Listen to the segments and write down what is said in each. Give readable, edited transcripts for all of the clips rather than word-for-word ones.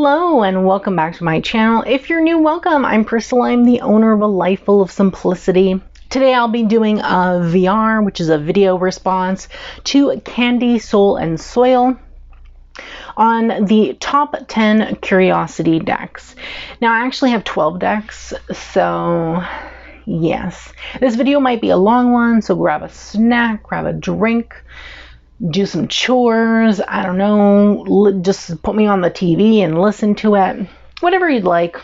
Hello and welcome back to my channel. If you're new, welcome. I'm Priscilla. I'm the owner of A Life Full of Simplicity. Today I'll be doing a VR, which is a video response to Candy, Soul, and Soil on the top 10 curiosity decks. Now I actually have 12 decks, so yes. This video might be a long one, so grab a snack, grab a drink, do some chores, I don't know, just put me on the TV and listen to it, whatever you'd like.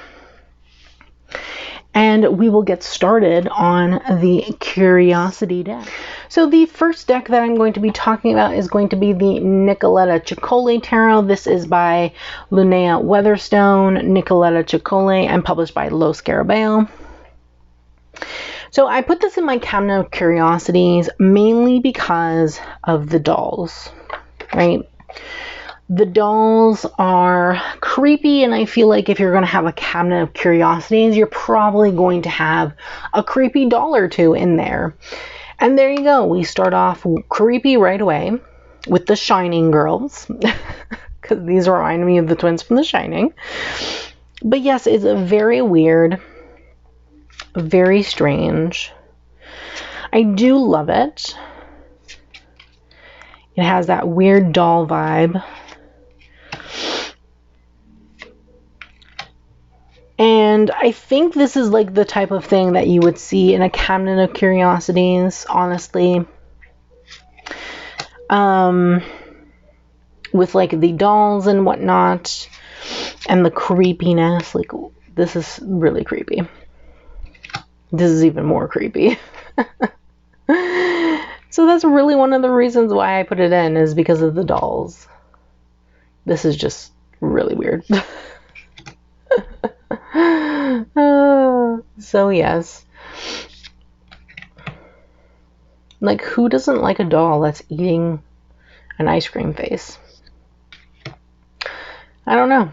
And we will get started on the curiosity deck. So the first deck that I'm going to be talking about is going to be the Nicoleta Chicoli Tarot. This is by Linnea Weatherstone, Nicoleta Chicoli, and published by Lo Scarabeo. So I put this in my cabinet of curiosities mainly because of the dolls, right? The dolls are creepy, and I feel like if you're going to have a cabinet of curiosities, you're probably going to have a creepy doll or two in there. And there you go. We start off creepy right away with the Shining girls, because these remind me of the twins from The Shining. But yes, it's a very weird, very strange. I do love it. It has that weird doll vibe. And I think this is like the type of thing that you would see in a cabinet of curiosities, honestly. With like the dolls and whatnot, and the creepiness. Like, this is really creepy. This is even more creepy. So that's really one of the reasons why I put it in, is because of the dolls. This is just really weird. So yes. Like, who doesn't like a doll that's eating an ice cream face? I don't know.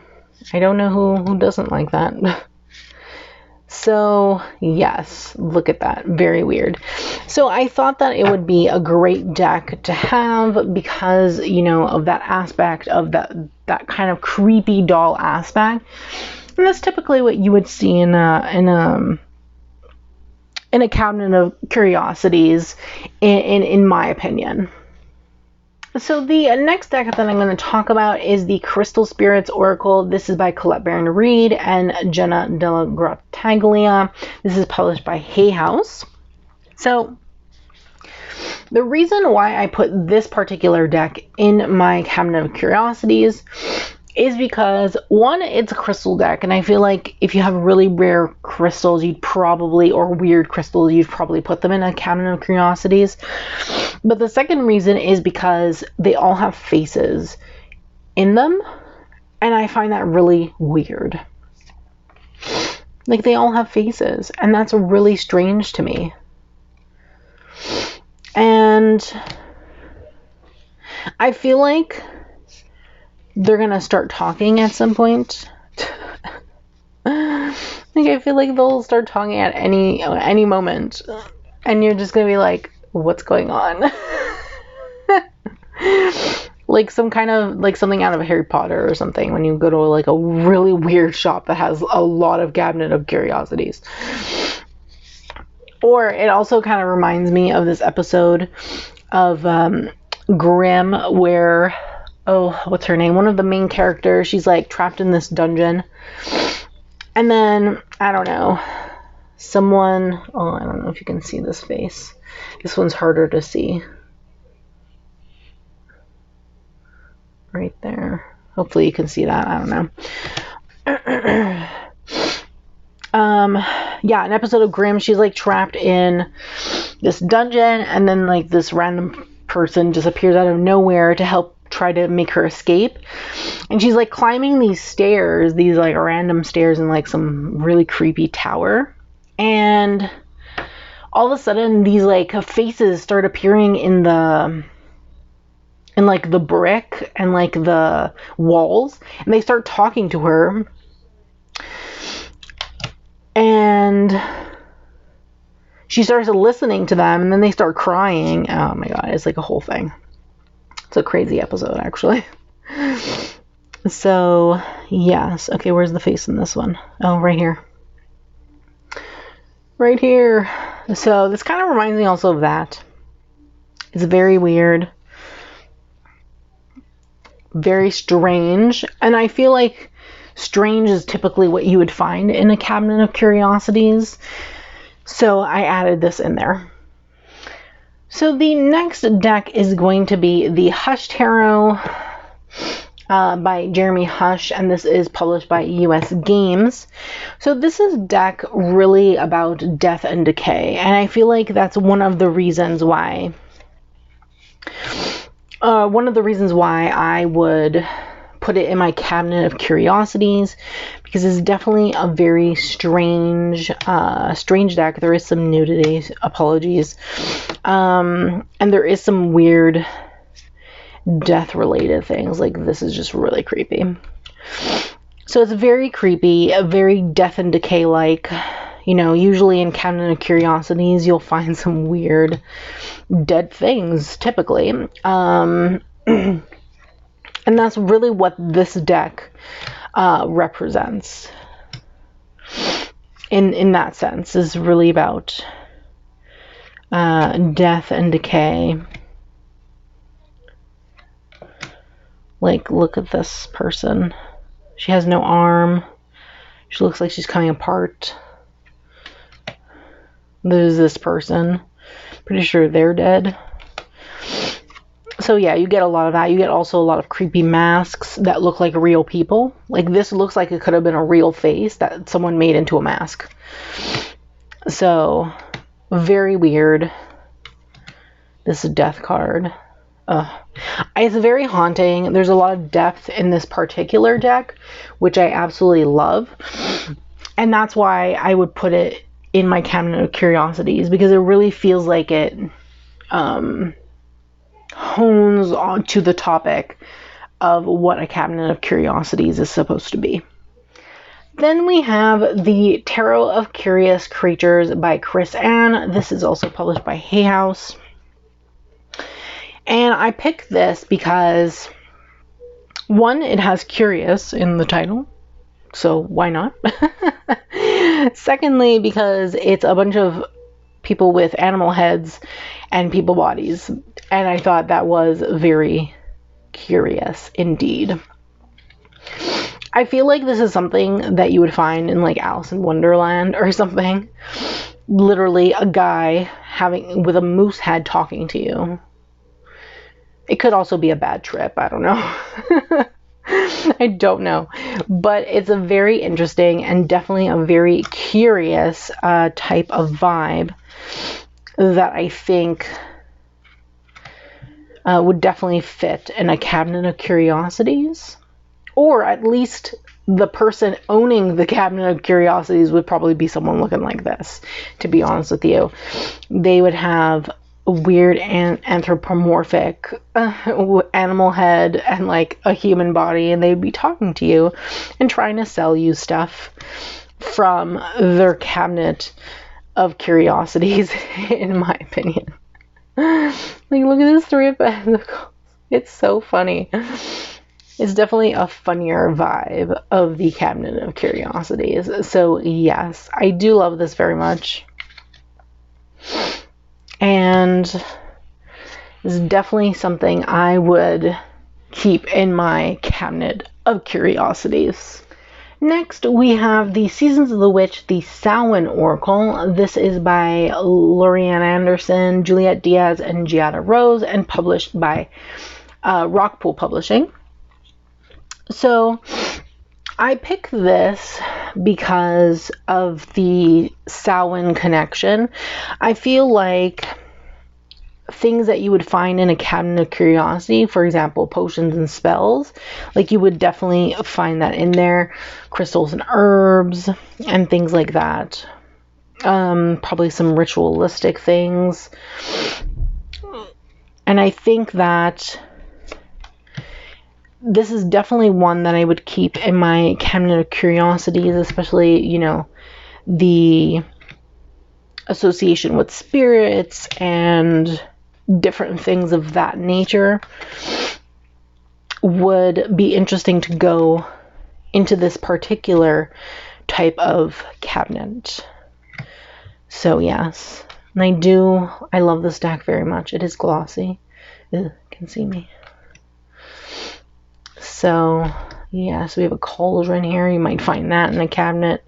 I don't know who doesn't like that. So yes, look at that. Very weird. So I thought that it would be a great deck to have because, you know, of that aspect of that kind of creepy doll aspect. And that's typically what you would see in a cabinet of curiosities, in my opinion. So the next deck that I'm going to talk about is the Crystal Spirits Oracle. This is by Colette Baron-Reid and Jenna Della Grottaglia. This is published by Hay House. So the reason why I put this particular deck in my cabinet of curiosities is because, one, it's a crystal deck, and I feel like if you have really rare crystals, or weird crystals, you'd probably put them in a cabinet of curiosities. But the second reason is because they all have faces in them, and I find that really weird. Like, they all have faces, and that's really strange to me. And I feel like they're gonna start talking at some point. Like, I feel like they'll start talking at any moment, and you're just gonna be like, what's going on? Like some kind of, like something out of Harry Potter or something, when you go to like a really weird shop that has a lot of cabinet of curiosities. Or it also kind of reminds me of this episode of Grimm where, oh, what's her name? One of the main characters, she's like trapped in this dungeon. And then, I don't know, someone, oh, I don't know if you can see this face. This one's harder to see. Right there. Hopefully you can see that. I don't know. Yeah, an episode of Grimm, she's like trapped in this dungeon, and then like this random person just appears out of nowhere to help try to make her escape. And she's like climbing these stairs, these like random stairs in like some really creepy tower. And all of a sudden these like faces start appearing in like the brick and like the walls, and they start talking to her. And she starts listening to them, and then they start crying. Oh my god, it's like a whole thing. It's a crazy episode, actually. So, yes. Okay, where's the face in this one? Oh, right here. Right here. So, this kind of reminds me also of that. It's very weird. Very strange. And I feel like strange is typically what you would find in a cabinet of curiosities. So, I added this in there. So, the next deck is going to be the Hush Tarot by Jeremy Hush, and this is published by US Games. So this is a deck really about death and decay, and I feel like that's one of the reasons why I would put it in my cabinet of curiosities, because it's definitely a very strange deck. There is some nudity, apologies, and there is some weird death related things. Like, this is just really creepy. So it's very creepy, very death and decay like. You know, usually in cabinet of curiosities you'll find some weird dead things typically, and that's really what this deck represents in that sense. Is really about death and decay. Like, look at this person. She has no arm. She looks like she's coming apart. There's this person. Pretty sure they're dead. So yeah, you get a lot of that. You get also a lot of creepy masks that look like real people. Like, this looks like it could have been a real face that someone made into a mask. So, very weird. This death card. It's very haunting. There's a lot of depth in this particular deck, which I absolutely love. And that's why I would put it in my cabinet of curiosities, because it really feels like it hones on to the topic of what a cabinet of curiosities is supposed to be. Then we have the Tarot of Curious Creatures by Chris Ann. This is also published by Hay House. And I picked this because, one, it has curious in the title, so why not? Secondly, because it's a bunch of people with animal heads and people bodies, and I thought that was very curious indeed. I feel like this is something that you would find in like Alice in Wonderland or something. Literally a guy with a moose head talking to you. It could also be a bad trip. I don't know. I don't know. But it's a very interesting and definitely a very curious type of vibe that I think would definitely fit in a cabinet of curiosities. Or at least the person owning the cabinet of curiosities would probably be someone looking like this, to be honest with you. They would have a weird and anthropomorphic animal head and like a human body, and they'd be talking to you and trying to sell you stuff from their cabinet of curiosities, in my opinion. Like, look at this 3 of Pentacles. It's so funny. It's definitely a funnier vibe of the cabinet of curiosities. So yes, I do love this very much. And it's definitely something I would keep in my cabinet of curiosities. Next, we have the Seasons of the Witch, the Samhain Oracle. This is by Lorianne Anderson, Juliette Diaz, and Giada Rose, and published by Rockpool Publishing. So I picked this because of the Samhain connection. I feel like things that you would find in a cabinet of curiosity, for example, potions and spells, like you would definitely find that in there. Crystals and herbs and things like that. Probably some ritualistic things. And I think that this is definitely one that I would keep in my cabinet of curiosities, especially, you know, the association with spirits and different things of that nature. would be interesting to go into this particular type of cabinet. So yes, and I love this deck very much. It is glossy. Ugh, can see me. So yes, we have a cauldron here. You might find that in a cabinet.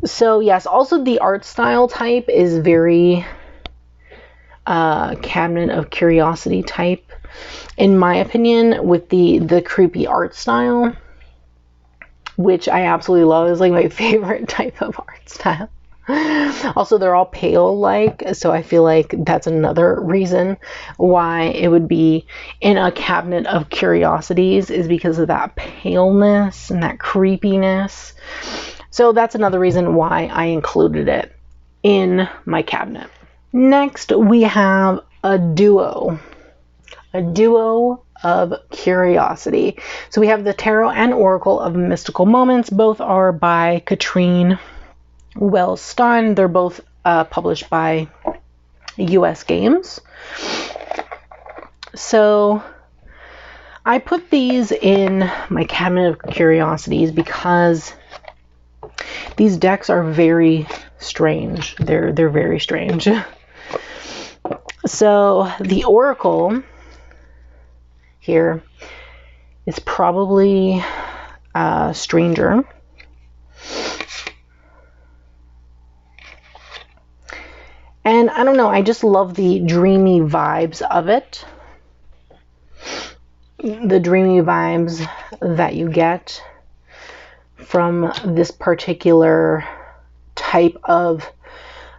So yes, also the art style type is very cabinet of curiosity type, in my opinion, with the creepy art style, which I absolutely love. Is like my favorite type of art style. Also, they're all pale like, so I feel like that's another reason why it would be in a cabinet of curiosities, is because of that paleness and that creepiness. So that's another reason why I included it in my cabinet. Next, we have a duo of curiosity. So we have the Tarot and Oracle of Mystical Moments. Both are by Katrine Wells-Stein. They're both published by US Games. So I put these in my cabinet of curiosities because these decks are very strange. They're very strange. So the Oracle here is probably stranger. And I don't know, I just love the dreamy vibes of it. The dreamy vibes that you get from this particular type of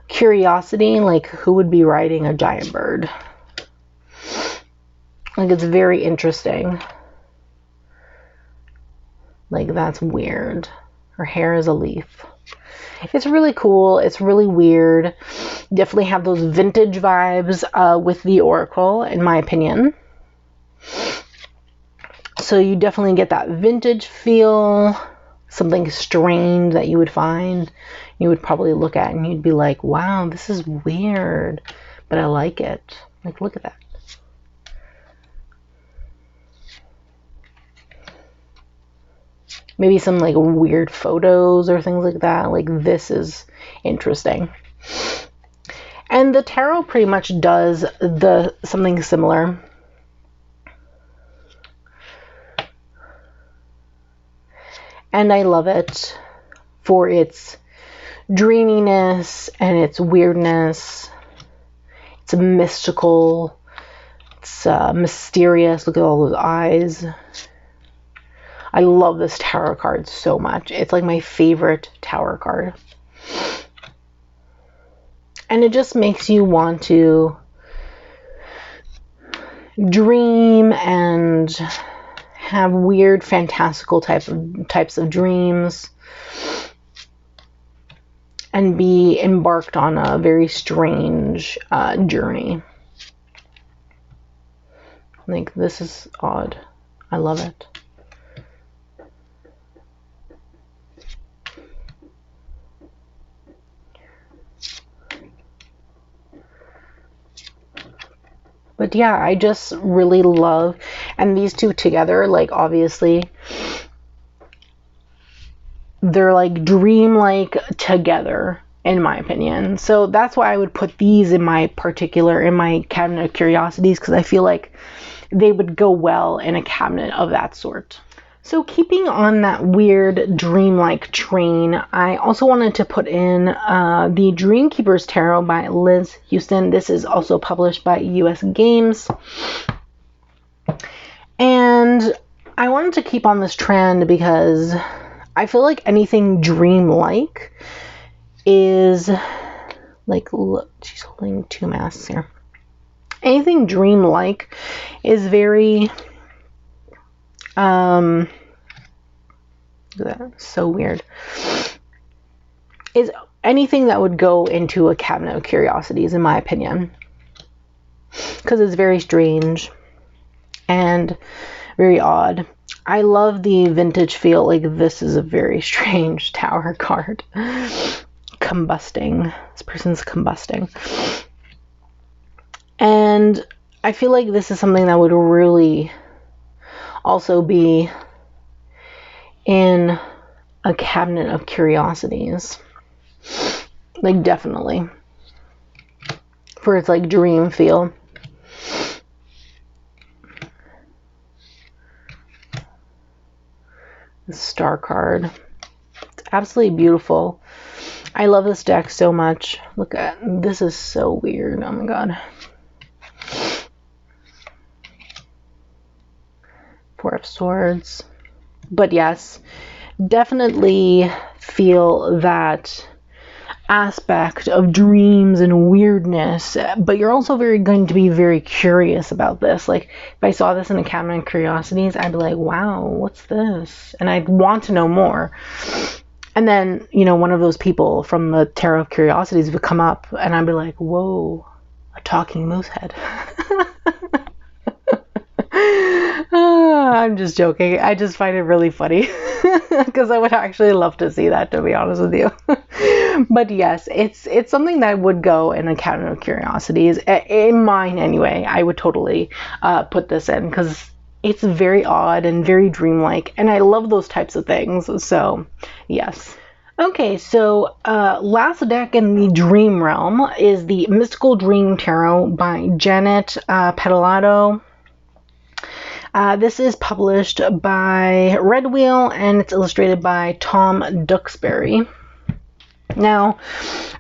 curiosity. Like, who would be riding a giant bird? Like, it's very interesting. Like, that's weird. Her hair is a leaf. It's really cool. It's really weird. Definitely have those vintage vibes with the Oracle, in my opinion. So you definitely get that vintage feel. Something strange that you would find. You would probably look at and you'd be like, wow, this is weird. But I like it. Like, look at that. Maybe some like weird photos or things like that. Like, this is interesting. And the tarot pretty much does something similar. And I love it for its dreaminess and its weirdness. It's mystical. It's mysterious. Look at all those eyes. I love this tarot card so much. It's like my favorite tarot card. And it just makes you want to dream and have weird, fantastical types of dreams. And be embarked on a very strange journey. Like, this is odd. I love it. But yeah, I just really love, and these two together, like, obviously, they're like dream-like together, in my opinion. So that's why I would put these in my cabinet of curiosities, because I feel like they would go well in a cabinet of that sort. So keeping on that weird dream-like train, I also wanted to put in the Dreamkeeper's Tarot by Liz Houston. This is also published by US Games. And I wanted to keep on this trend because I feel like anything dream-like is, like, look, she's holding two masks here. Anything dream-like is very, look at that, so weird. Is anything that would go into a cabinet of curiosities, in my opinion. Because it's very strange and very odd. I love the vintage feel. Like, this is a very strange tower card. Combusting. This person's combusting. And I feel like this is something that would really also be in a cabinet of curiosities. Like, definitely. For its, like, dream feel. The star card. It's absolutely beautiful. I love this deck so much. Look at this, is so weird. Oh my god. Four of Swords. But yes, definitely feel that aspect of dreams and weirdness, but you're also going to be very curious about this. Like, if I saw this in a cabinet of curiosities, I'd be like, wow, what's this? And I'd want to know more. And then, you know, one of those people from the Tarot of Curiosities would come up, and I'd be like, whoa, a talking moose head. I'm just joking. I just find it really funny because I would actually love to see that, to be honest with you. But yes, it's something that would go in a cabinet of curiosities. In mine anyway, I would totally put this in because it's very odd and very dreamlike, and I love those types of things. So yes. Okay, so last deck in the dream realm is the Mystical Dream Tarot by Janet Petalado. This is published by Red Wheel, and it's illustrated by Tom Duxbury. Now,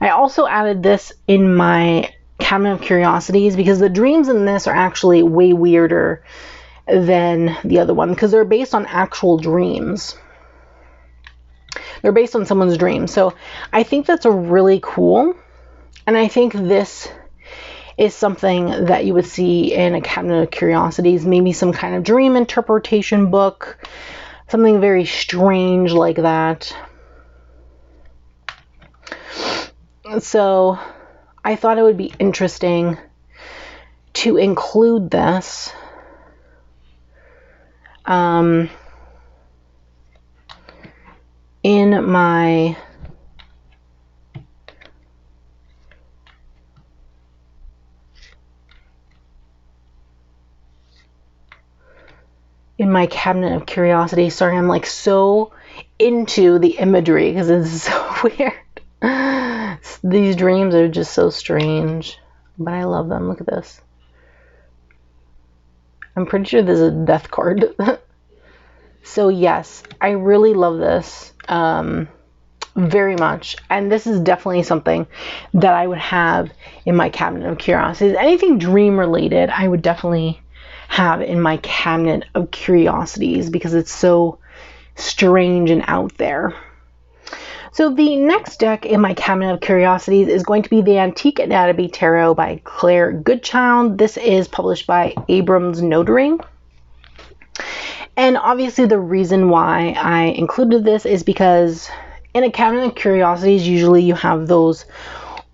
I also added this in my cabinet of curiosities because the dreams in this are actually way weirder than the other one because they're based on actual dreams. They're based on someone's dreams. So I think that's a really cool, and I think this is something that you would see in a cabinet of curiosities, maybe some kind of dream interpretation book, something very strange like that. So I thought it would be interesting to include this in my cabinet of curiosity. Sorry, I'm like so into the imagery because it's so weird. These dreams are just so strange, but I love them. Look at this. I'm pretty sure this is a death card. So yes, I really love this very much, and this is definitely something that I would have in my cabinet of curiosities. Anything dream related, I would definitely have in my cabinet of curiosities because it's so strange and out there. So the next deck in my cabinet of curiosities is going to be the Antique Anatomy Tarot by Claire Goodchild. This is published by Abrams Notary. And obviously the reason why I included this is because in a cabinet of curiosities, usually you have those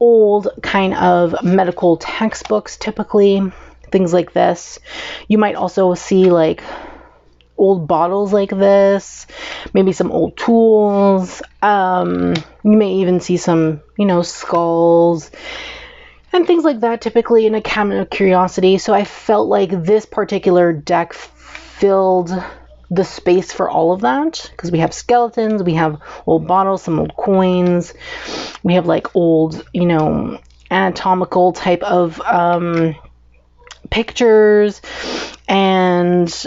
old kind of medical textbooks, typically, things like this. You might also see like old bottles like this, maybe some old tools. You may even see some, you know, skulls and things like that, typically in a cabinet of curiosity. So I felt like this particular deck filled the space for all of that because we have skeletons, we have old bottles, some old coins, we have like old, you know, anatomical type of pictures, and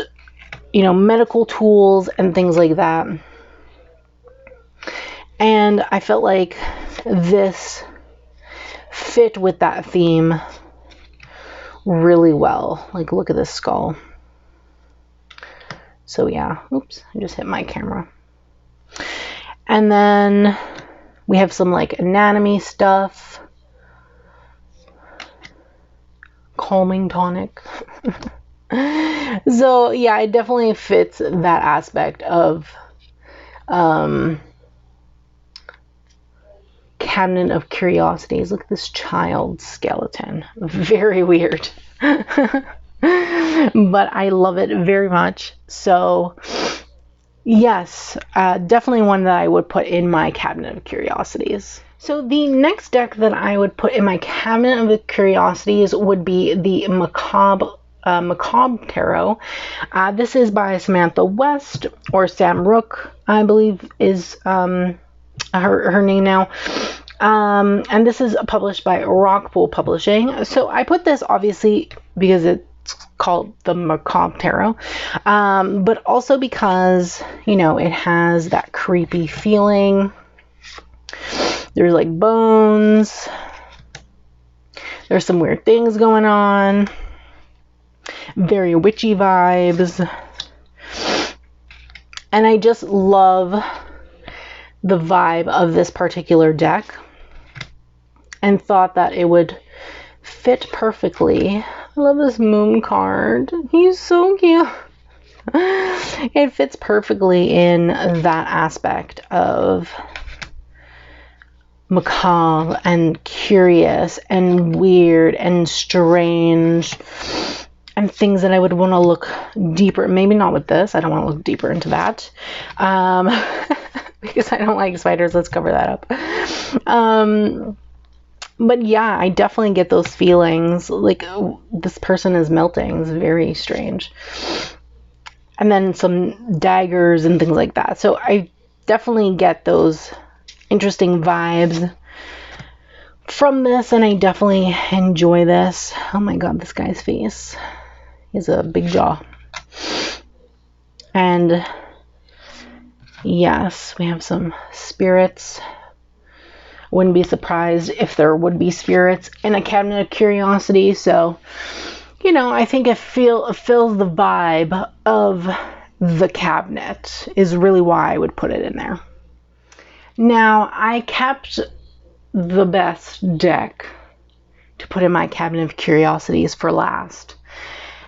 you know, medical tools and things like that. And I felt like this fit with that theme really well. Like, look at this skull. So yeah, oops, I just hit my camera. And then we have some like anatomy stuff. Calming tonic. So yeah, it definitely fits that aspect of cabinet of curiosities. Look at this child skeleton. Very weird. But I love it very much. So yes, definitely one that I would put in my cabinet of curiosities. So the next deck that I would put in my cabinet of curiosities would be the Macabre Macabre Tarot. This is by Samantha West, or Sam Rook, I believe is her name now. And this is published by Rockpool Publishing. So I put this obviously because it's called the Macabre Tarot, but also because, you know, it has that creepy feeling. There's like bones. There's some weird things going on. Very witchy vibes. And I just love the vibe of this particular deck and thought that it would fit perfectly. I love this moon card. He's so cute. It fits perfectly in that aspect of macabre and curious and weird and strange and things that I would want to look deeper. Maybe not with this. I don't want to look deeper into that. Because I don't like spiders. Let's cover that up. But yeah, I definitely get those feelings. Like, this person is melting. It's very strange. And then some daggers and things like that. So I definitely get those interesting vibes from this, and I definitely enjoy this. Oh my god, this guy's face. He has a big jaw. And yes, we have some spirits. Wouldn't be surprised if there would be spirits in a cabinet of curiosity. So, you know, I think it fills the vibe of the cabinet is really why I would put it in there. Now, I kept the best deck to put in my cabinet of curiosities for last.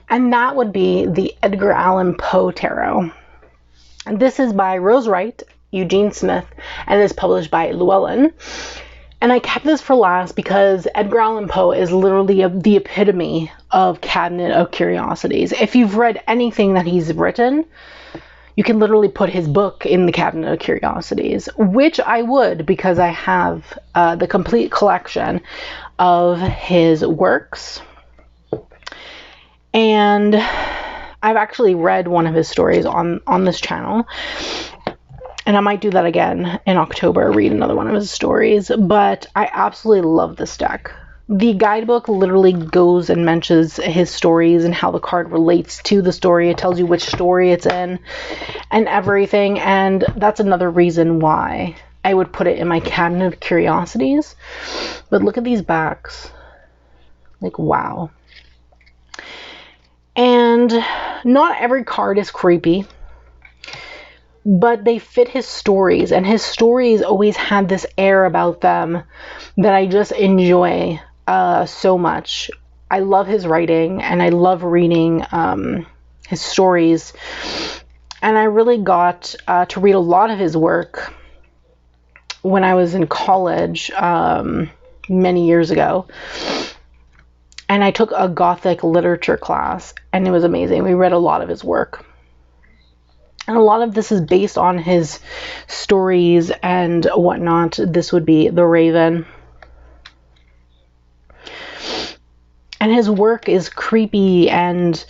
And that would be the Edgar Allan Poe Tarot. And this is by Rose Wright, Eugene Smith, and is published by Llewellyn. And I kept this for last because Edgar Allan Poe is literally the epitome of cabinet of curiosities. If you've read anything that he's written, you can literally put his book in the cabinet of curiosities, which I would, because I have the complete collection of his works. And I've actually read one of his stories on this channel. And I might do that again in October, read another one of his stories. But I absolutely love this deck. The guidebook literally goes and mentions his stories and how the card relates to the story. It tells you which story it's in and everything. And that's another reason why I would put it in my cabinet of curiosities. But look at these backs. Like, wow. And not every card is creepy, but they fit his stories, and his stories always had this air about them that I just enjoy so much. I love his writing, and I love reading his stories, and I really got to read a lot of his work when I was in college many years ago. And I took a Gothic literature class, and it was amazing. We read a lot of his work. And a lot of this is based on his stories and whatnot. This would be The Raven. And his work is creepy and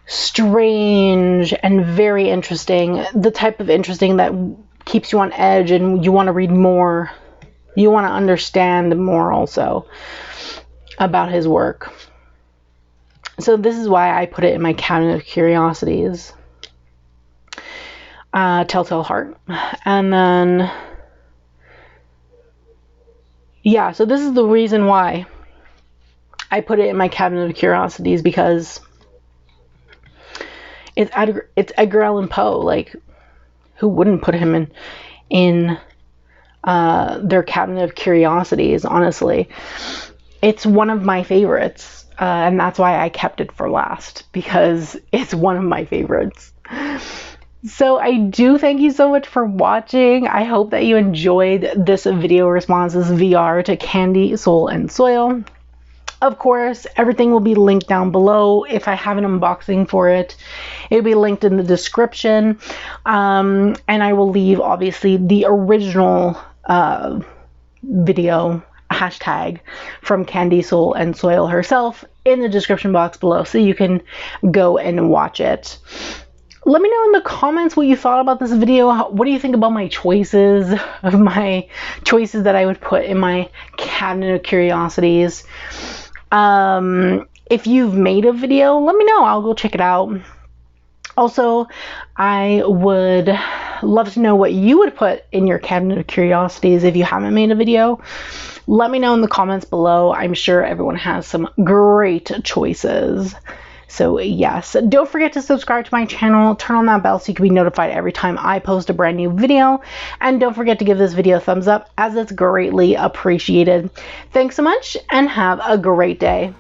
strange and very interesting. The type of interesting that keeps you on edge and you want to read more. You want to understand more also about his work. So this is why I put it in my cabinet of curiosities. Telltale Heart. And then, yeah, so this is the reason why I put it in my cabinet of curiosities, because it's Edgar Allan Poe. Like, who wouldn't put him in their cabinet of curiosities, honestly. It's one of my favorites, and that's why I kept it for last, because it's one of my favorites. So I do thank you so much for watching. I hope that you enjoyed this video response, this VR to Candy, Soul, and Soil. Of course, everything will be linked down below. If I have an unboxing for it, it'll be linked in the description. And I will leave, obviously, the original video hashtag from Candy, Soul, and Soil herself in the description box below so you can go and watch it. Let me know in the comments what you thought about this video. What do you think about my choices, that I would put in my cabinet of curiosities? If you've made a video, let me know. I'll go check it out. Also, I would love to know what you would put in your cabinet of curiosities if you haven't made a video. Let me know in the comments below. I'm sure everyone has some great choices. So yes, don't forget to subscribe to my channel, turn on that bell so you can be notified every time I post a brand new video, and don't forget to give this video a thumbs up as it's greatly appreciated. Thanks so much and have a great day.